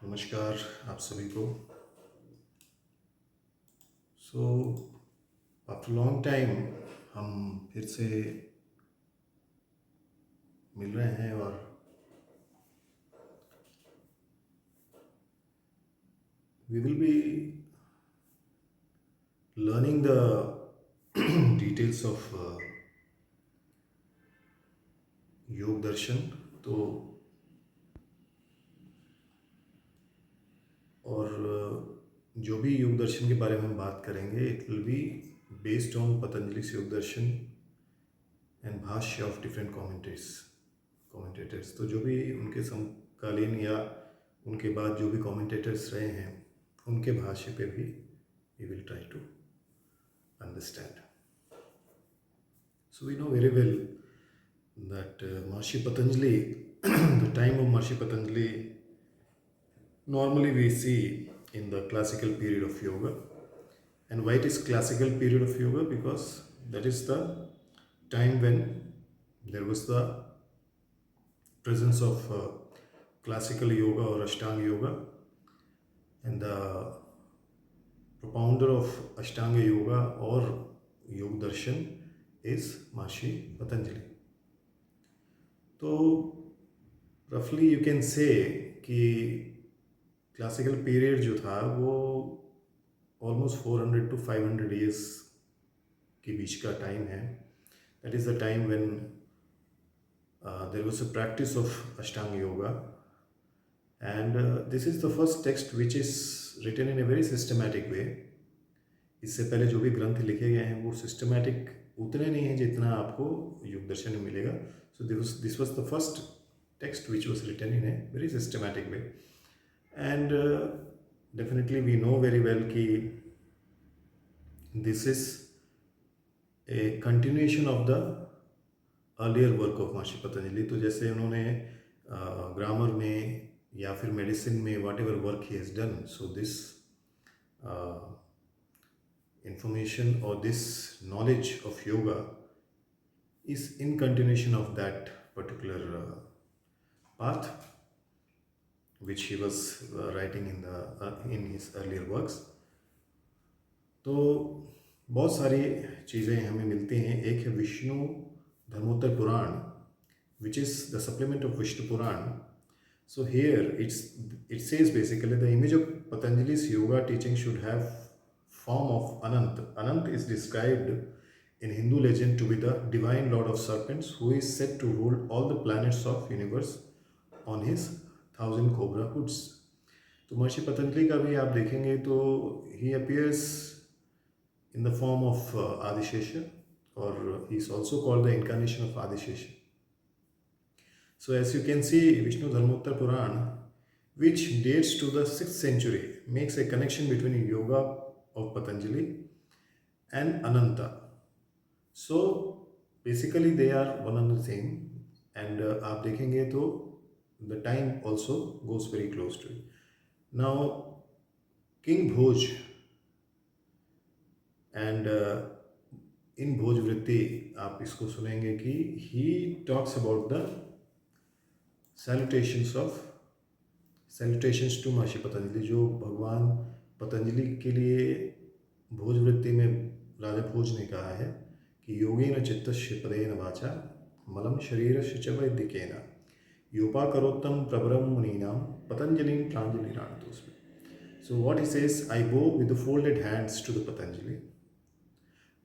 नमस्कार आप सभी को। सो आफ्टर लॉन्ग टाइम हम फिर से मिल रहे हैं और we will be learning the details of Yoga Darshan. तो और जो भी योग दर्शन के बारे में हम बात करेंगे it will be based on Patanjali योग दर्शन एंड भाष्य ऑफ डिफरेंट कमेंटेटर्स। तो जो भी उनके समकालीन या उनके बाद जो भी कमेंटेटर्स रहे हैं उनके भाष्य पे भी we will try to understand. So we know very well that Maharishi Patanjali, the time of Maharishi Patanjali, normally we see in the classical period of yoga. And why it is classical period of yoga? Because that is the time when there was the presence of classical yoga or Ashtanga yoga, and the propounder of Ashtanga yoga or Yog Darshan is Maharishi Patanjali. तो रफली you can say कि classical period जो था वो almost 400 to 500 years के बीच का time है. That is the time when there was a practice of Ashtanga yoga, and this is the first text which is written in a very systematic way. इससे पहले जो भी ग्रंथ लिखे गए हैं वो सिस्टमैटिक उतने नहीं हैं जितना आपको योग दर्शन में मिलेगा. So this was the first text which was written in a very systematic way, and definitely we know very well कि this is a continuation of the earlier work of Maharshi Patanjali. तो जैसे उन्होंने ग्रामर में या फिर मेडिसिन में what ever work he has done, so this information or this knowledge of yoga is in continuation of that particular path which he was writing in his earlier works. तो बहुत सारी चीज़ें हमें मिलती हैं. एक है विष्णु धर्मोत्तर पुराण which is the supplement of Vishnu Puran. So here it says basically the image of Patanjali's yoga teaching should have form of Anant. Anant is described in Hindu legend to be the divine lord of serpents who is said to rule all the planets of universe on his 1000 cobra hoods. तो महर्षि पतंजलि का भी आप देखेंगे तो he appears in the form of Adishesha, or he is also called the incarnation of Adishesha. So as you can see, Vishnu Dharmottar Puran, which dates to the 6th century, makes a connection between yoga of Patanjali and Ananta. So basically they are one and the same, and आप देखेंगे तो the time also goes very close to it. Now King Bhoj and in Bhoj Vritti आप इसको सुनेंगे कि he talks about the salutations to महर्षि पतंजलि, जो भगवान पतंजलि के लिए भोज वृत्ति में राजा भोज ने कहा है कि योगेन चित्तस्य पदेन वाचा मलम शरीरस्य च वैदिकेन योपाकरोत्तम प्रवरम मुनीनां पतंजलिं प्राञ्जलिरानतोस्मि. So what he says, I bow with the folded hands to the Patanjali,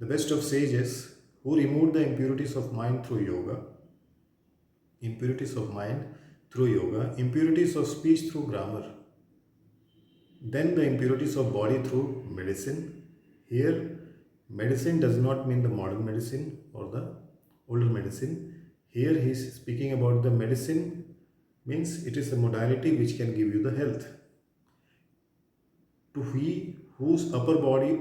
the best of sages who removed the impurities of mind through yoga, impurities of mind through yoga, impurities of speech through grammar, then the impurities of body through medicine. Here medicine does not mean the modern medicine or the older medicine. Here he is speaking about the medicine means it is a modality which can give you the health. To he whose upper body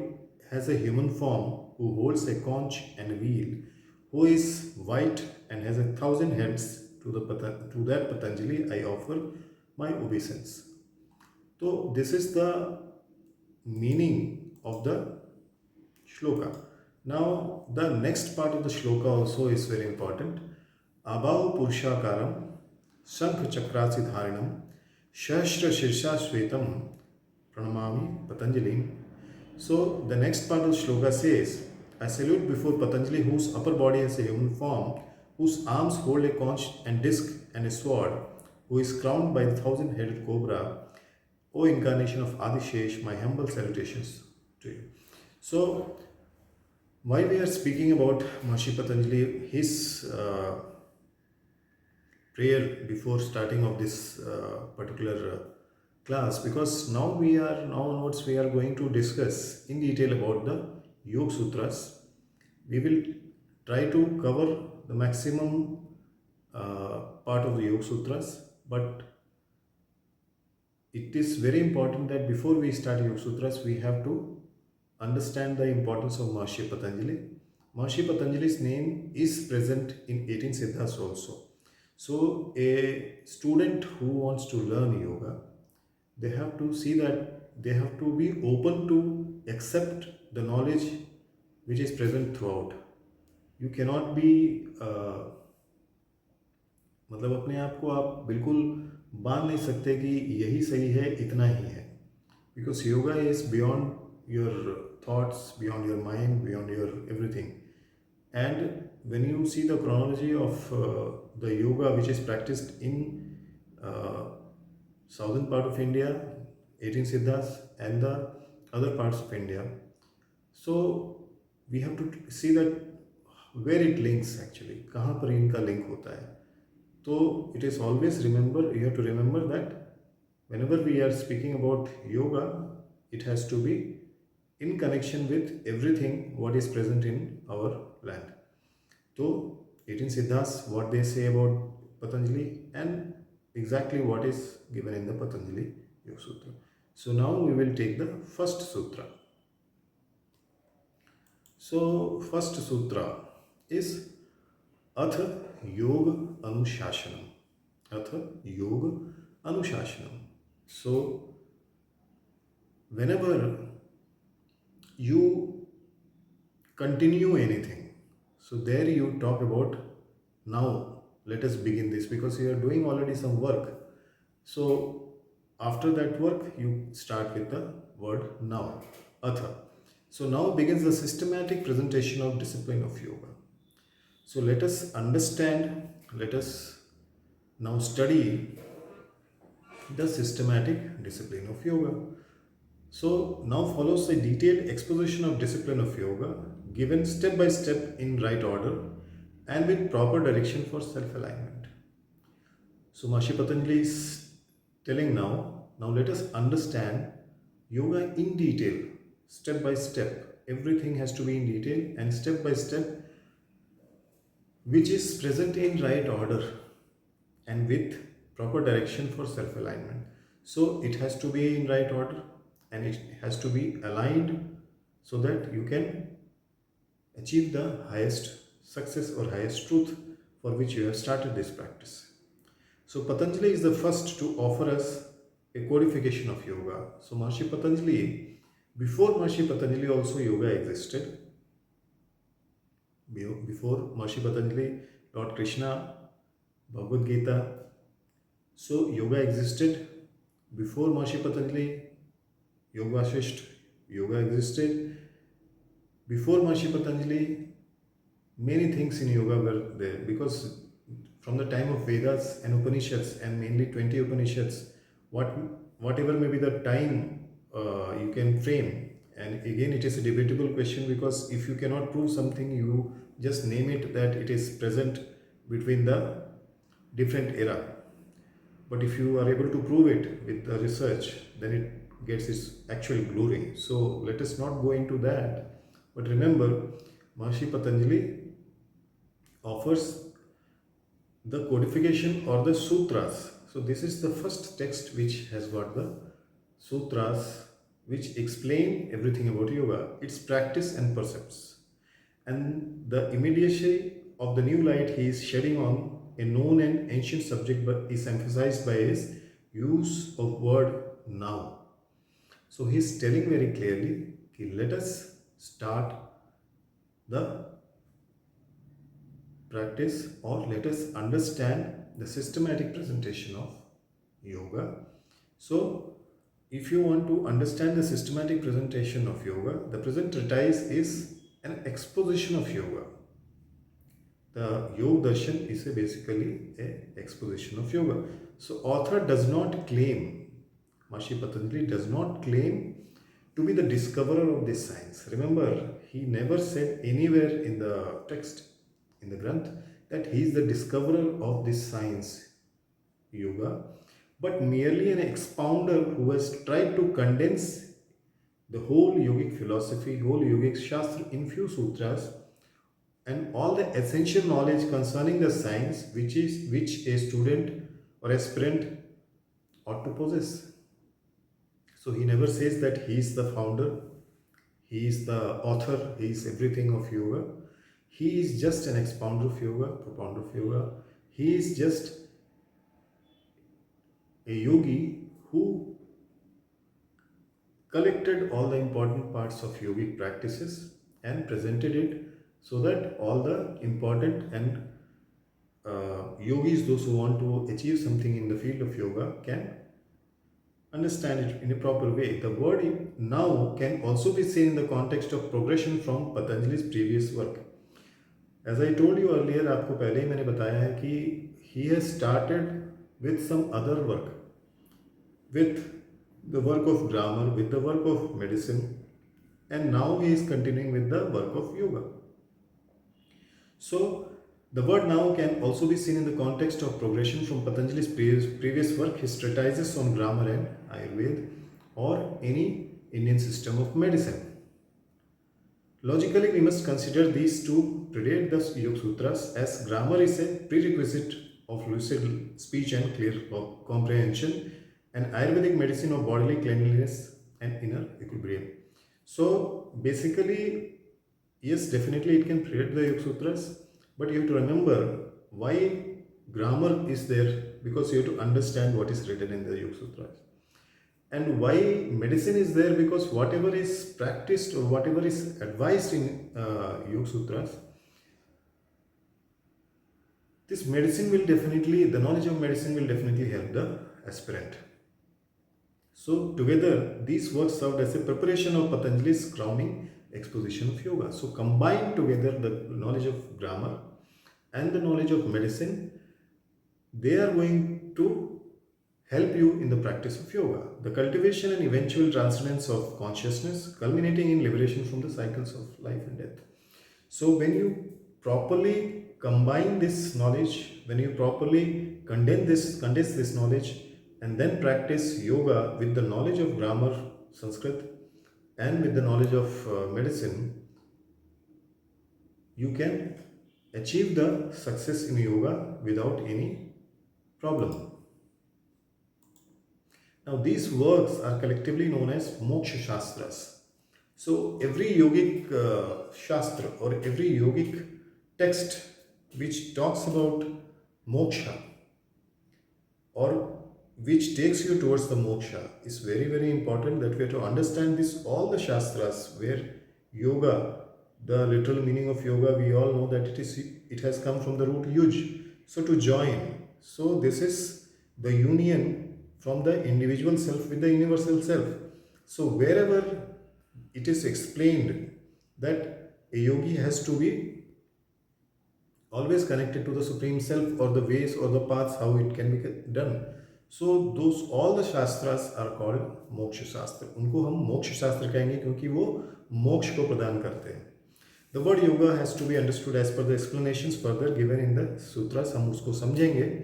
has a human form, who holds a conch and a wheel, who is white and has 1,000 heads, to that Patanjali I offer my obeisance. So this is the meaning of the shloka. Now the next part of the shloka also is very important. Abhav Purushakaram Shankh Chakrasi Dharinam Shashtra Shirsha Shvetam Pranamami Patanjali. So the next part of the shloka says, I salute before Patanjali, whose upper body has a human form, whose arms hold a conch and disc and a sword, who is crowned by the thousand-headed cobra. O incarnation of Adishesh, my humble salutations to you. So, why we are speaking about Maharishi Patanjali, his prayer before starting of this particular class, because now onwards we are going to discuss in detail about the Yoga Sutras. We will try to cover the maximum part of the Yoga Sutras, but it is very important that before we start Yoga Sutras, we have to understand the importance of Maharishi Patanjali. Maharishi Patanjali's name is present in 18 Siddhas also. So, a student who wants to learn yoga, they have to see that they have to be open to accept the knowledge which is present throughout. You cannot be मतलब अपने आप को आप बिल्कुल बांध नहीं सकते कि यही सही है, इतना ही है, because yoga is beyond your thoughts, beyond your mind, beyond your everything. And when you see the chronology of the yoga which is practiced in uh, southern part of India, 18 Siddhas, and the other parts of India, so we have to see that where it links actually, कहाँ पर इनका link होता है. So it is always you have to remember that whenever we are speaking about yoga, it has to be in connection with everything what is present in our land. So 18 Siddhas, what they say about Patanjali, and exactly what is given in the Patanjali Yoga Sutra. So now we will take the first sutra. So first sutra is अथ योग अनुशासनम. अथ योग अनुशासनम. So whenever you continue anything, so there you talk about now let us begin this, because you are doing already some work. So after that work you start with the word now, atha. So now begins the systematic presentation of discipline of yoga. So let us understand, let us now study the systematic discipline of yoga. So now follows a detailed exposition of discipline of yoga, given step by step in right order and with proper direction for self-alignment. So Maharishi Patanjali is telling now let us understand yoga in detail, step by step. Everything has to be in detail and step by step, which is present in right order and with proper direction for self-alignment. So it has to be in right order and it has to be aligned so that you can achieve the highest success or highest truth for which you have started this practice. So Patanjali is the first to offer us a codification of yoga. So Maharishi Patanjali, before Maharishi Patanjali also yoga existed. Before Maharishi Patanjali, Lord Krishna, Bhagavad Gita. So yoga existed. Before Maharishi Patanjali, Yoga Vasishtha, yoga existed. Before Maharishi Patanjali, many things in yoga were there, because from the time of Vedas and Upanishads, and mainly 20 Upanishads, whatever may be the time you can frame, and again it is a debatable question, because if you cannot prove something, you just name it that it is present between the different era. But if you are able to prove it with the research, then it gets its actual glory. So let us not go into that. But remember, Maharishi Patanjali offers the codification or the sutras. So this is the first text which has got the sutras, which explain everything about yoga, its practice and percepts. And the immediacy of the new light he is shedding on a known and ancient subject, but is emphasized by his use of word now. So he is telling very clearly, let us start the practice, or let us understand the systematic presentation of yoga. So if you want to understand the systematic presentation of yoga, the present treatise is an exposition of yoga. The Yoga Darshan is basically a exposition of yoga. So author does not claim, Maharishi Patanjali does not claim to be the discoverer of this science. Remember, he never said anywhere in the text, in the Granth, that he is the discoverer of this science, yoga, but merely an expounder who has tried to condense the whole yogic philosophy, whole yogic shastra in few sutras, and all the essential knowledge concerning the science which a student or aspirant ought to possess. So he never says that he is the founder, he is the author, he is everything of yoga. He is just an expounder of yoga, propounder of yoga. He is just a yogi who collected all the important parts of yogic practices and presented it so that all the important and yogis, those who want to achieve something in the field of yoga, can understand it in a proper way. The word now can also be seen in the context of progression from Patanjali's previous work. As I told you earlier, आपको पहले ही मैंने बताया है कि he has started with some other work, with the work of grammar, with the work of medicine, and now he is continuing with the work of yoga. So the word now can also be seen in the context of progression from Patanjali's previous work, his treatises on grammar and Ayurveda, or any Indian system of medicine. Logically, we must consider these two predate the Yoga Sutras, as grammar is a prerequisite of lucid speech and clear comprehension, and Ayurvedic medicine of bodily cleanliness and inner equilibrium. So basically, yes, definitely it can predate the Yoga Sutras, but you have to remember why grammar is there, because you have to understand what is written in the Yoga Sutras. And why medicine is there, because whatever is practiced or whatever is advised in Yoga Sutras, this medicine will definitely, the knowledge of medicine will definitely help the aspirant. So together, these works served as a preparation of Patanjali's crowning exposition of yoga. So combine together the knowledge of grammar and the knowledge of medicine, they are going to help you in the practice of yoga. The cultivation and eventual transcendence of consciousness, culminating in liberation from the cycles of life and death. So when you properly combine this knowledge, when you properly condense this knowledge, and then practice yoga with the knowledge of grammar, Sanskrit, and with the knowledge of medicine, you can achieve the success in yoga without any problem. Now these works are collectively known as Moksha Shastras. So every yogic shastra or every yogic text which talks about moksha or which takes you towards the moksha is very, very important, that we have to understand this. All the shastras where yoga, the literal meaning of yoga, we all know that it has come from the root yuj. So to join. So this is the union from the individual self with the universal self. So wherever it is explained that a yogi has to be always connected to the Supreme Self, or the ways or the paths how it can be done. So those all the shastras are called moksha shastra. उनको हम मोक्ष शास्त्र कहेंगे क्योंकि वो मोक्ष को प्रदान करते हैं. The word yoga has to be understood as per the explanations further given in the sutras. हम उसको समझेंगे.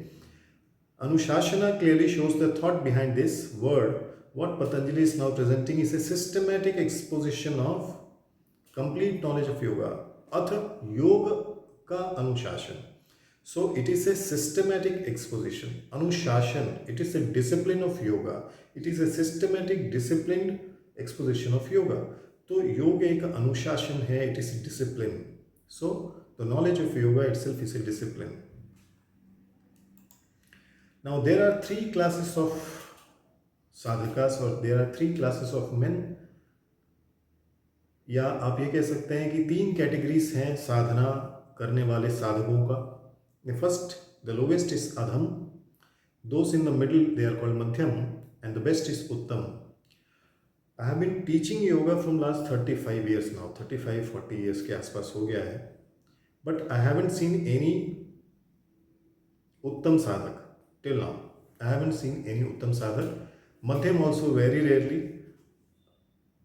Anushasana clearly shows the thought behind this word. What Patanjali is now presenting is a systematic exposition of complete knowledge of yoga. Atha yoga ka anushasana. So it is a systematic exposition. Anushasana, it is a discipline of yoga. It is a systematic disciplined exposition of yoga. So yoga एक अनुशासन है, it is a discipline. So the knowledge of yoga itself is a discipline. Now there are three classes of sadhakas, or there are three classes of men. या आप ये कह सकते हैं कि तीन कैटेगरीज हैं साधना करने वाले साधकों का. The first, the lowest is adham. Those in the middle, they are called madhyam. and the best is Uttam. I have been teaching yoga from last 35 years now, 35-40 years के आसपास हो गया है. But I haven't seen any Uttam sadhak till now. I haven't seen any Uttam sadhak. Madhyam also very rarely.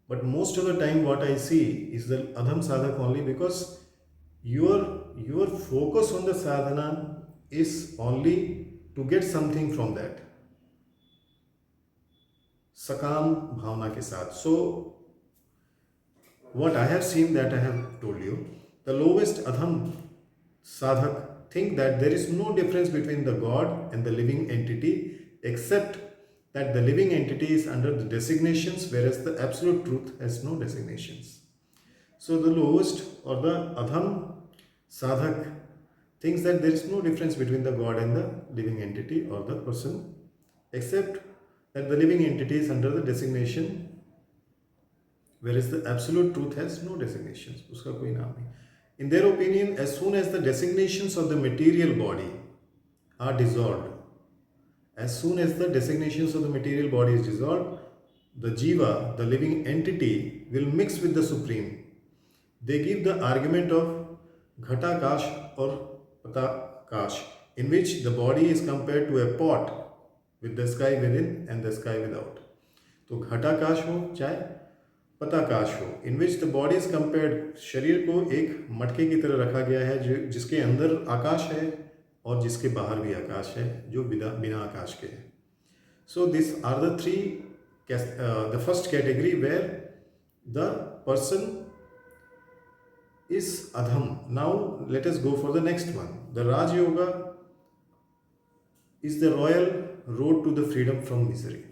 But most of the time what I see is the Adham sadhak only, because your focus on the sadhana is only to get something from that. Sakam bhavna ke saath. So what I have seen, that I have told you, the lowest Adham sadhak think that there is no difference between the God and the living entity, except that the living entity is under the designations, whereas the absolute truth has no designations. So the lowest or the Adham sadhak thinks that there is no difference between the God and the living entity or the person, except that the living entity is under the designation, whereas the absolute truth has no designations. Uska koi naam nahi. In their opinion, as soon as the designations of the material body are dissolved, as soon as the designations of the material body is dissolved, the jiva, the living entity, will mix with the Supreme. They give the argument of Ghatakash or Patakash, in which the body is compared to a pot with the sky within and the sky without. तो घटाकाश हो चाहे पताकाश हो, in which the body is compared, शरीर को एक मटके की तरह रखा गया है जो जिसके अंदर आकाश है और जिसके बाहर भी आकाश है, जो बिना आकाश के है. So these are the three, the first category where the person is Adham. Now let us go for the next one. The Raj Yoga is the royal road to the freedom from misery.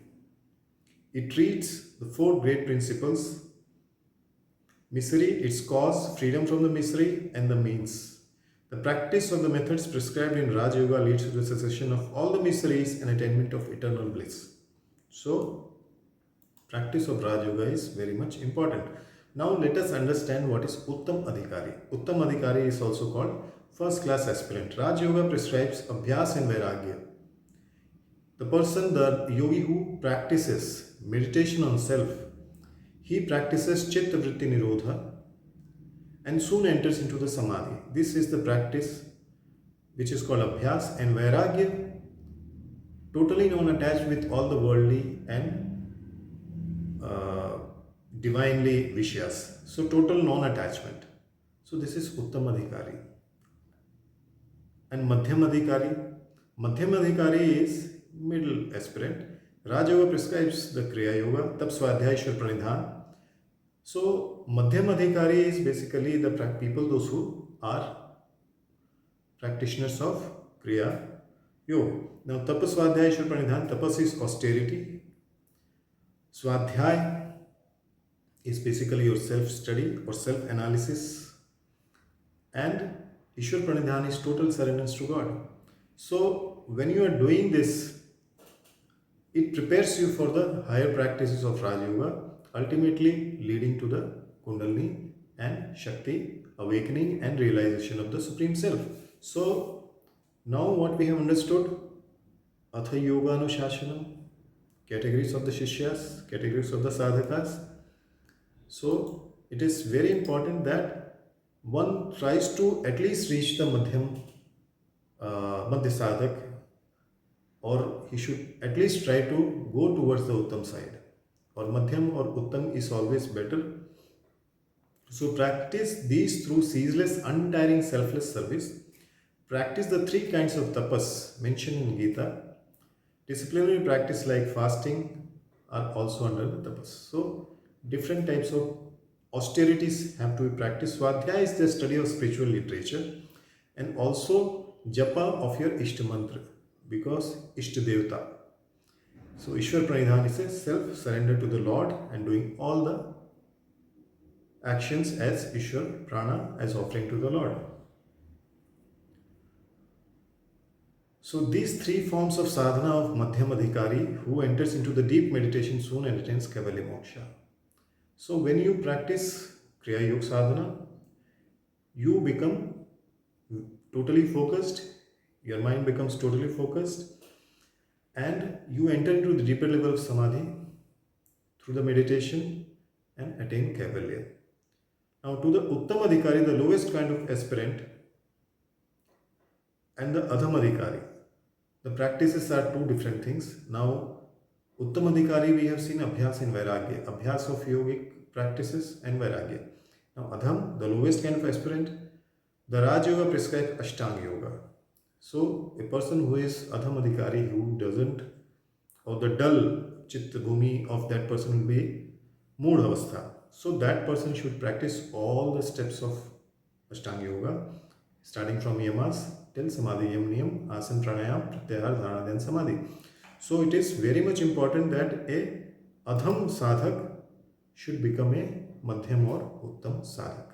It treats the four great principles: misery, its cause, freedom from the misery, and the means. The practice of the methods prescribed in Raj Yoga leads to the cessation of all the miseries and attainment of eternal bliss. So, practice of Raj Yoga is very much important. Now let us understand what is Uttam Adhikari. Uttam Adhikari is also called first class aspirant. Raj Yoga prescribes Abhyas and Vairagya. The person, the yogi who practices meditation on self, he practices Chitta Vritti Nirodha and soon enters into the Samadhi. This is the practice which is called Abhyas, and Vairagya, totally non-attached with all the worldly and divinely Vishyas. So total non-attachment. So this is Uttam Adhikari. And Madhyam Adhikari. Madhyam Adhikari is middle aspirant. Raj Yoga prescribes the Kriya Yoga, Tap Swadhyay Ishwar Pranidhan. So Madhyam Adhikari is basically the people, those who are practitioners of Kriya Yoga. Now Tapas Swadhyay Ishwar Pranidhan, tapas is austerity. Swadhyay is basically your self-study or self-analysis, and Ishwar Pranidhan is total surrendance to God. So when you are doing this, it prepares you for the higher practices of Raj Yoga, ultimately leading to the Kundalini and Shakti awakening and realization of the Supreme Self. So now what we have understood, Atha Yoga Anushashanam, categories of the Shishyas, categories of the Sadhakas. So it is very important that one tries to at least reach the Madhyam, Madhya Sadhak, or he should at least try to go towards the Uttam side. Or Madhyam or Uttam is always better. So practice these through ceaseless, untiring, selfless service. Practice the three kinds of tapas mentioned in Gita. Disciplinary practice like fasting are also under the tapas. So different types of austerities have to be practiced. Swadhyaya is the study of spiritual literature, and also japa of your Ishta mantra, because Ishta Devata. So Ishwar Pranidhan is a self-surrender to the Lord and doing all the actions as Ishwar Prana, as offering to the Lord. So these three forms of sadhana of Madhyam Adhikari, who enters into the deep meditation soon and attains Kaivalya Moksha. So when you practice Kriya Yoga sadhana, you become totally focused, your mind becomes totally focused, and you enter into the deeper level of samadhi through the meditation and attain kaivalya. Now, to the Uttamadhikari, the lowest kind of aspirant, and the Adhamadhikari, the practices are two different things. Now, Uttamadhikari, we have seen Abhyas and Vairagya, Abhyas of yogic practices and Vairagya. Now, Adham, the lowest kind of aspirant, the Raj Yoga prescribes Ashtanga Yoga. So, a person who is Adhamadhikari, who doesn't, or the dull Chitta Bhumi of that person will be Mood Avastha. So, that person should practice all the steps of Ashtanga Yoga, starting from yamas till samadhi, yam niyam, asan, pranayam, pratyahar, dharana, then samadhi. So it is very much important that a adham sadhak should become a madhyam or uttam sadhak.